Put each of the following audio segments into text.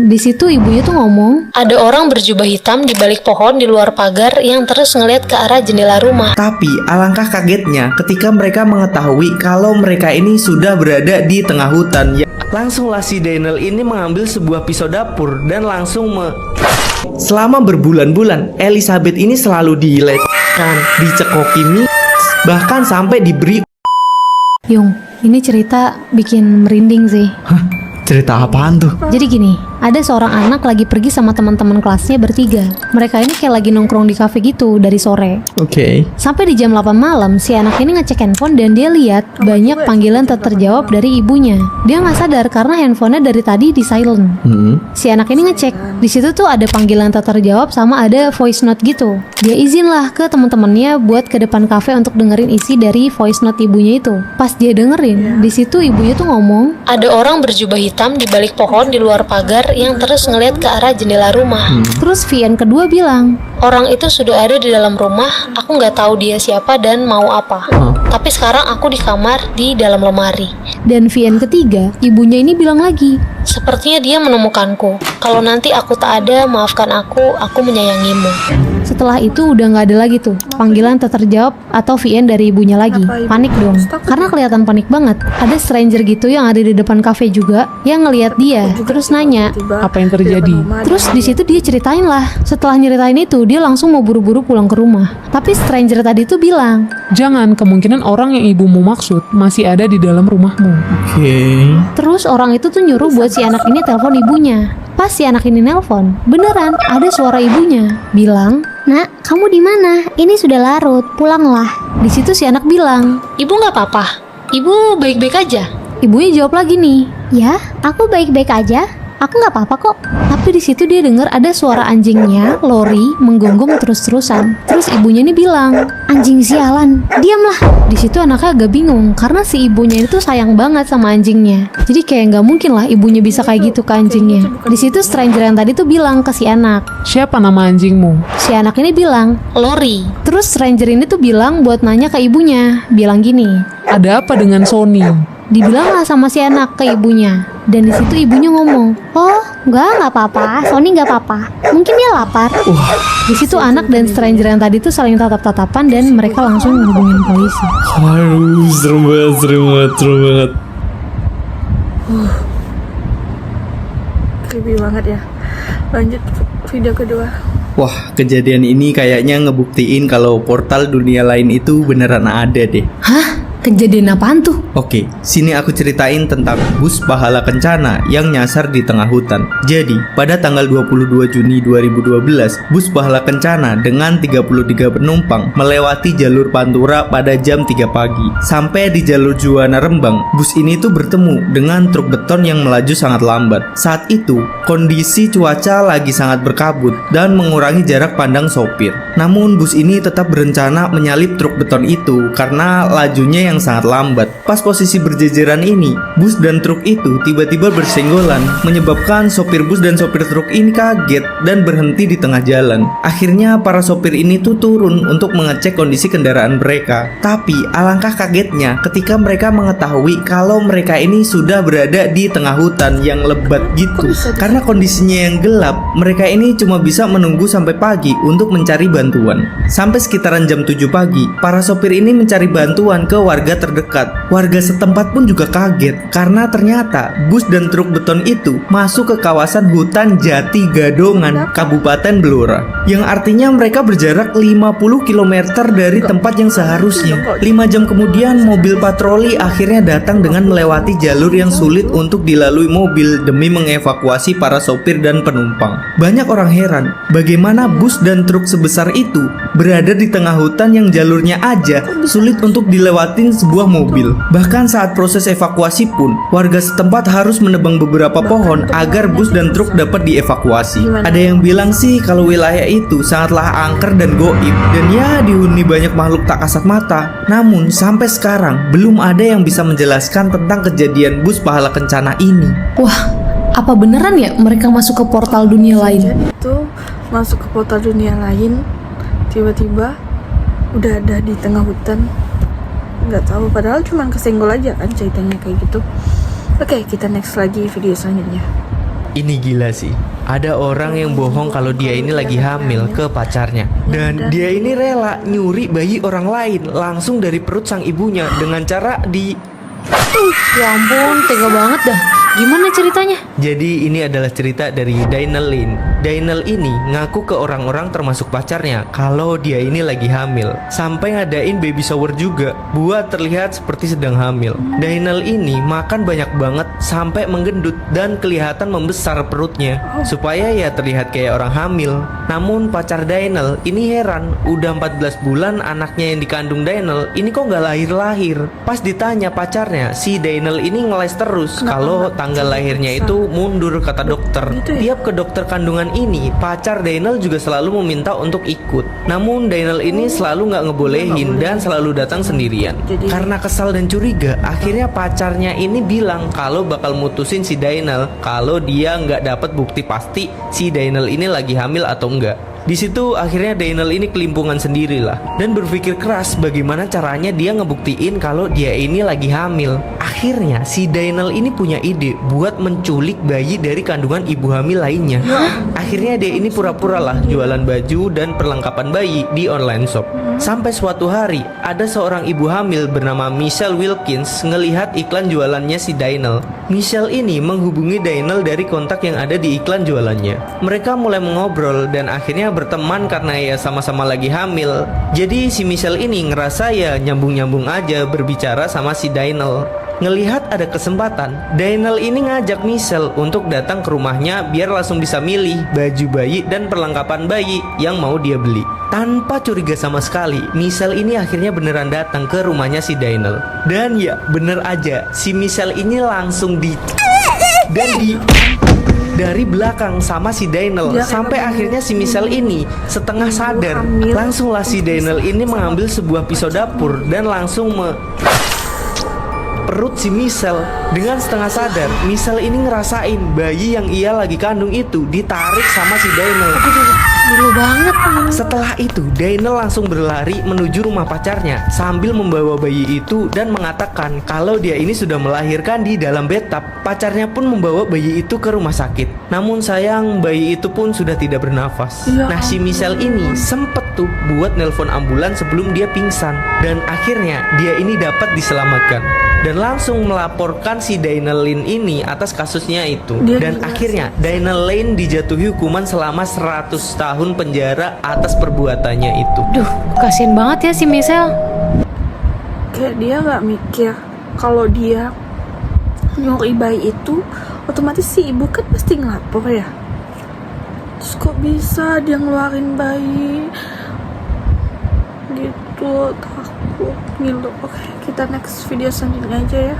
Di situ ibunya tuh ngomong, Ada orang berjubah hitam di balik pohon di luar pagar yang terus ngeliat ke arah jendela rumah. Tapi alangkah kagetnya ketika mereka mengetahui kalau mereka ini sudah berada di tengah hutan. Langsunglah si Daniel ini mengambil sebuah pisau dapur dan langsung Selama berbulan-bulan, Elizabeth ini selalu dilecehkan, dicekoki bahkan sampai diberi. Yung, ini cerita bikin merinding sih. Cerita apaan tuh? Jadi gini, ada seorang anak lagi pergi sama teman-teman kelasnya bertiga. Mereka ini kayak lagi nongkrong di kafe gitu dari sore. Oke. Sampai di jam 8 malam, si anak ini ngecek handphone dan dia lihat banyak panggilan tak terjawab dari ibunya. Dia nggak sadar karena handphonenya dari tadi di silent. Si anak ini ngecek, di situ tuh ada panggilan tak terjawab sama ada voice note gitu. Dia izin lah ke teman-temannya buat ke depan kafe untuk dengerin isi dari voice note ibunya itu. Pas dia dengerin, di situ ibunya tuh ngomong, Ada orang berjubah hitam di balik pohon di luar pagar yang terus ngeliat ke arah jendela rumah. Terus VN kedua bilang, Orang itu sudah ada di dalam rumah, aku nggak tahu dia siapa dan mau apa. Tapi sekarang aku di kamar di dalam lemari. dan VN ketiga, ibunya ini bilang lagi, Sepertinya dia menemukanku. Kalau nanti aku tak ada, maafkan aku menyayangimu. setelah itu udah nggak ada lagi tuh panggilan tak terjawab atau VN dari ibunya lagi. Panik dong, karena kelihatan panik banget. Ada stranger gitu yang ada di depan kafe juga yang ngelihat dia, terus nanya, Apa yang terjadi? terus di situ dia ceritain lah. Setelah nyeritain itu, dia langsung mau buru-buru pulang ke rumah. Tapi stranger tadi tuh bilang, Jangan, kemungkinan orang yang ibumu maksud masih ada di dalam rumahmu. Oke. terus orang itu tuh nyuruh buat si anak ini telepon ibunya. Pas si anak ini nelpon, beneran ada suara ibunya bilang, "Nak, kamu di mana? Ini sudah larut, pulanglah." Di situ si anak bilang, Ibu nggak apa-apa? Ibu baik-baik aja? ibunya jawab lagi nih, "Ya, aku baik-baik aja. Aku nggak apa-apa kok." Tapi di situ dia dengar ada suara anjingnya, Lori, menggonggong terus-terusan. Terus ibunya nih bilang, "Anjing sialan, diamlah." Di situ anaknya agak bingung karena si ibunya itu sayang banget sama anjingnya. Jadi kayak nggak mungkin lah ibunya bisa kayak gitu ke anjingnya. Di situ stranger yang tadi tuh bilang ke si anak. Siapa nama anjingmu? Si anak ini bilang. Lori. Terus stranger ini tuh bilang buat nanya ke ibunya. Bilang gini. Ada apa dengan Sony? Dibilang lah sama si anak ke ibunya. Dan di situ ibunya ngomong, "Oh, nggak apa-apa, Sony nggak apa-apa. Mungkin dia lapar." Di situ anak dan stranger yang tadi tuh saling tatap-tatapan dan mereka langsung menghubungin polisi. Aduh, serem banget. Creepy banget ya. Lanjut video kedua. Wah, kejadian ini kayaknya ngebuktiin kalau portal dunia lain itu beneran ada deh. Hah? Kejadian apaan tuh? Oke, sini aku ceritain tentang bus pahala kencana yang nyasar di tengah hutan. Jadi, pada tanggal 22 Juni 2012, bus pahala kencana dengan 33 penumpang melewati jalur Pantura pada jam 3 pagi. Sampai di jalur Juwana Rembang, bus ini tuh bertemu dengan truk beton yang melaju sangat lambat. Saat itu, kondisi cuaca lagi sangat berkabut dan mengurangi jarak pandang sopir. Namun, bus ini tetap berencana menyalip truk beton itu karena lajunya yang sangat lambat. Pas posisi berjejeran ini, bus dan truk itu tiba-tiba bersenggolan, menyebabkan sopir bus dan sopir truk ini kaget dan berhenti di tengah jalan. Akhirnya para sopir ini tuh turun untuk mengecek kondisi kendaraan mereka. Tapi alangkah kagetnya ketika mereka mengetahui kalau mereka ini sudah berada di tengah hutan yang lebat gitu. Karena kondisinya yang gelap, mereka ini cuma bisa menunggu sampai pagi untuk mencari bantuan. Sampai sekitaran jam 7 pagi, para sopir ini mencari bantuan ke warga terdekat. Warga setempat pun juga kaget karena ternyata bus dan truk beton itu masuk ke kawasan hutan Jati Gadongan, Kabupaten Blora, yang artinya mereka berjarak 50 km dari tempat yang seharusnya. 5 jam kemudian mobil patroli akhirnya datang dengan melewati jalur yang sulit untuk dilalui mobil demi mengevakuasi para sopir dan penumpang. Banyak orang heran bagaimana bus dan truk sebesar itu berada di tengah hutan yang jalurnya aja sulit untuk dilewatin sebuah mobil. Bahkan saat proses evakuasi pun, warga setempat harus menebang beberapa pohon agar bus dan truk dapat dievakuasi. Ada yang bilang sih kalau wilayah itu sangatlah angker dan goib, dan ya dihuni banyak makhluk tak kasat mata. Namun sampai sekarang belum ada yang bisa menjelaskan tentang kejadian bus pahala kencana ini. Wah, apa beneran ya mereka masuk ke portal dunia lain? Jadi itu masuk ke portal dunia lain, tiba-tiba udah ada di tengah hutan. Nggak tahu, padahal cuma kesenggol aja kan ceritanya kayak gitu. Oke, kita next lagi video selanjutnya. Ini gila sih. Ada orang yang bohong kalau dia ini lagi hamil ke pacarnya. Dan dia ini rela nyuri bayi orang lain langsung dari perut sang ibunya dengan cara Ya ampun, tega banget dah. Gimana ceritanya? Jadi ini adalah cerita dari Dainel Lin. Dainel ini ngaku ke orang-orang termasuk pacarnya kalau dia ini lagi hamil. Sampai ngadain baby shower juga buat terlihat seperti sedang hamil. Dainel ini makan banyak banget sampai menggendut dan kelihatan membesar perutnya supaya ya terlihat kayak orang hamil. Namun pacar Dainel ini heran, udah 14 bulan anaknya yang dikandung Dainel ini kok gak lahir-lahir. Pas ditanya pacarnya, si Dainel ini ngeles terus kalau tanggal lahirnya itu mundur, kata dokter. Tiap ke dokter kandungan ini, pacar Dainel juga selalu meminta untuk ikut. Namun Dainel ini selalu nggak ngebolehin dan selalu datang sendirian. Karena kesal dan curiga, akhirnya pacarnya ini bilang kalau bakal mutusin si Dainel kalau dia nggak dapat bukti pasti si Dainel ini lagi hamil atau enggak. Di situ akhirnya Dainel ini kelimpungan sendirilah dan berpikir keras bagaimana caranya dia ngebuktiin kalau dia ini lagi hamil. Akhirnya si Dainel ini punya ide buat menculik bayi dari kandungan ibu hamil lainnya. Akhirnya dia ini pura-pura lah jualan baju dan perlengkapan bayi di online shop. Sampai suatu hari ada seorang ibu hamil bernama Michelle Wilkins ngelihat iklan jualannya si Dainel. Michelle ini menghubungi Dainel dari kontak yang ada di iklan jualannya. Mereka mulai mengobrol dan akhirnya berteman karena ya sama-sama lagi hamil. Jadi si Michelle ini ngerasa ya nyambung-nyambung aja berbicara sama si Dainel. Ngelihat ada kesempatan, Dainel ini ngajak Michelle untuk datang ke rumahnya biar langsung bisa milih baju bayi dan perlengkapan bayi yang mau dia beli. Tanpa curiga sama sekali, Michelle ini akhirnya beneran datang ke rumahnya si Dainel. Dan ya bener aja, si Michelle ini langsung dari belakang sama si Dainel sampai akhirnya si Michelle ini setengah sadar. Langsunglah si Dainel ini mengambil sebuah pisau dapur dan langsung perut si Michelle. Dengan setengah sadar, Michelle ini ngerasain bayi yang ia lagi kandung itu ditarik sama si Dainel. Dulu banget. Setelah itu, Dainel langsung berlari menuju rumah pacarnya sambil membawa bayi itu dan mengatakan kalau dia ini sudah melahirkan di dalam bathtub. Pacarnya pun membawa bayi itu ke rumah sakit. Namun sayang, bayi itu pun sudah tidak bernafas. Nah, si Michelle ini sempet tuh buat nelpon ambulans sebelum dia pingsan. Dan akhirnya dia ini dapat diselamatkan dan langsung melaporkan si Dainel Lin ini atas kasusnya itu. Dan akhirnya Dainel Lin dijatuhi hukuman selama 100 tahun penjara atas perbuatannya itu. Duh, kasian banget ya si Michelle. Kayak dia nggak mikir kalau dia nyuri bayi itu, otomatis si ibu kan pasti ngelapor ya. Terus kok bisa dia ngeluarin bayi gitu, takut ngilu. Oke, kita next video selanjutnya aja ya.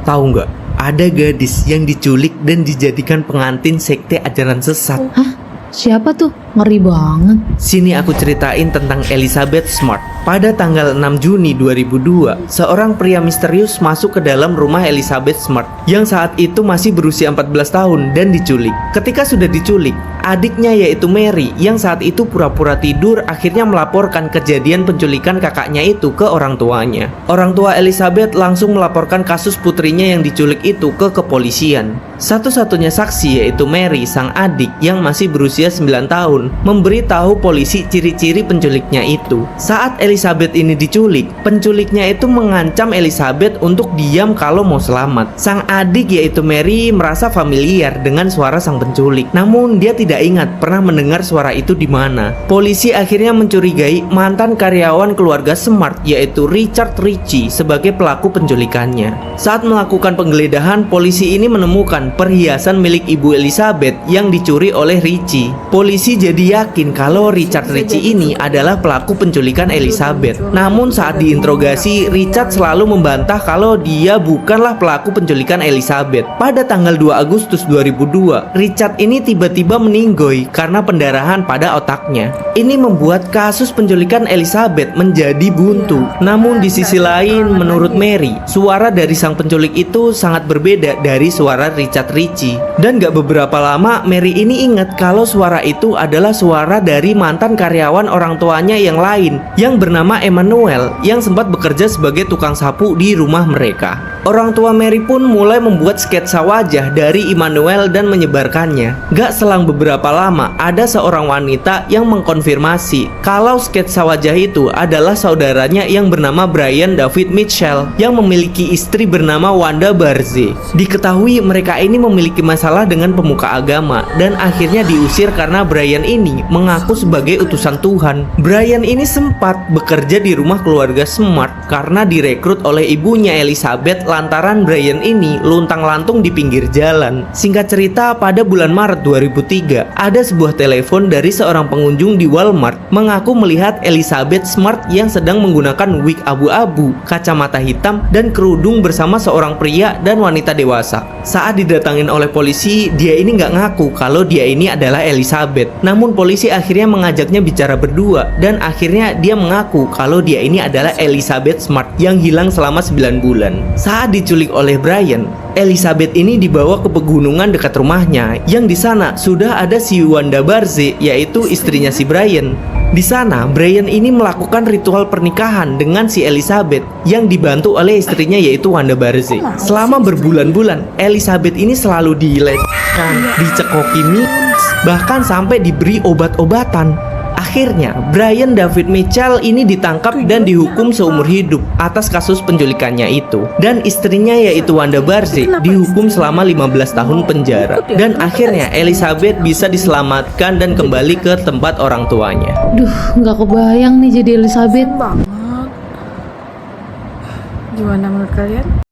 Tahu nggak? Ada gadis yang diculik dan dijadikan pengantin sekte ajaran sesat. Siapa tuh? Ngeri banget. Sini aku ceritain tentang Elizabeth Smart. Pada tanggal 6 Juni 2002, seorang pria misterius masuk ke dalam rumah Elizabeth Smart yang saat itu masih berusia 14 tahun dan diculik. Ketika sudah diculik, adiknya yaitu Mary yang saat itu pura-pura tidur akhirnya melaporkan kejadian penculikan kakaknya itu ke orang tuanya. Orang tua Elizabeth langsung melaporkan kasus putrinya yang diculik itu ke kepolisian. Satu-satunya saksi yaitu Mary, sang adik yang masih berusia 9 tahun, memberitahu polisi ciri-ciri penculiknya itu. Saat Elizabeth ini diculik, penculiknya itu mengancam Elizabeth untuk diam kalau mau selamat. Sang adik yaitu Mary merasa familiar dengan suara sang penculik, namun dia tidak ingat pernah mendengar suara itu di mana. Polisi akhirnya mencurigai mantan karyawan keluarga Smart yaitu Richard Ritchie sebagai pelaku penculikannya. Saat melakukan penggeledahan, polisi ini menemukan perhiasan milik ibu Elizabeth yang dicuri oleh Ritchie. Polisi jadi yakin kalau Richard Ritchie ini adalah pelaku penculikan Elizabeth. Namun saat diinterogasi, Richard selalu membantah kalau dia bukanlah pelaku penculikan Elizabeth. Pada tanggal 2 Agustus 2002, Richard ini tiba-tiba meninggoy karena pendarahan pada otaknya. Ini membuat kasus penculikan Elizabeth menjadi buntu. Namun di sisi lain, menurut Mary, suara dari sang penculik itu sangat berbeda dari suara Richard Ritchie. Dan gak beberapa lama, Mary ini ingat kalau suara itu adalah adalah suara dari mantan karyawan orang tuanya yang lain yang bernama Emmanuel yang sempat bekerja sebagai tukang sapu di rumah mereka. Orang tua Mary pun mulai membuat sketsa wajah dari Emmanuel dan menyebarkannya. Gak selang beberapa lama, ada seorang wanita yang mengkonfirmasi kalau sketsa wajah itu adalah saudaranya yang bernama Brian David Mitchell yang memiliki istri bernama Wanda Barze. Diketahui mereka ini memiliki masalah dengan pemuka agama dan akhirnya diusir karena Brian ini mengaku sebagai utusan Tuhan. Brian ini sempat bekerja di rumah keluarga Smart karena direkrut oleh ibunya Elizabeth lantaran Brian ini luntang-lantung di pinggir jalan. Singkat cerita, pada bulan Maret 2003, ada sebuah telepon dari seorang pengunjung di Walmart mengaku melihat Elizabeth Smart yang sedang menggunakan wig abu-abu, kacamata hitam, dan kerudung bersama seorang pria dan wanita dewasa. Saat didatangin oleh polisi, dia ini nggak ngaku kalau dia ini adalah Elizabeth. Namun polisi akhirnya mengajaknya bicara berdua dan akhirnya dia mengaku kalau dia ini adalah Elizabeth Smart yang hilang selama 9 bulan. Saat diculik oleh Brian, Elizabeth ini dibawa ke pegunungan dekat rumahnya yang di sana sudah ada si Wanda Barze, yaitu istrinya si Brian. Di sana, Brian ini melakukan ritual pernikahan dengan si Elizabeth yang dibantu oleh istrinya yaitu Wanda Barze. Selama berbulan-bulan, Elizabeth ini selalu dilecehkan, dicekoki mie, bahkan sampai diberi obat-obatan. Akhirnya, Brian David Mitchell ini ditangkap dan dihukum seumur hidup atas kasus penculikannya itu. Dan istrinya yaitu Wanda Barze dihukum selama 15 tahun penjara. Dan akhirnya Elizabeth bisa diselamatkan dan kembali ke tempat orang tuanya. Duh, nggak kebayang nih jadi Elizabeth. Banget. Gimana menurut kalian?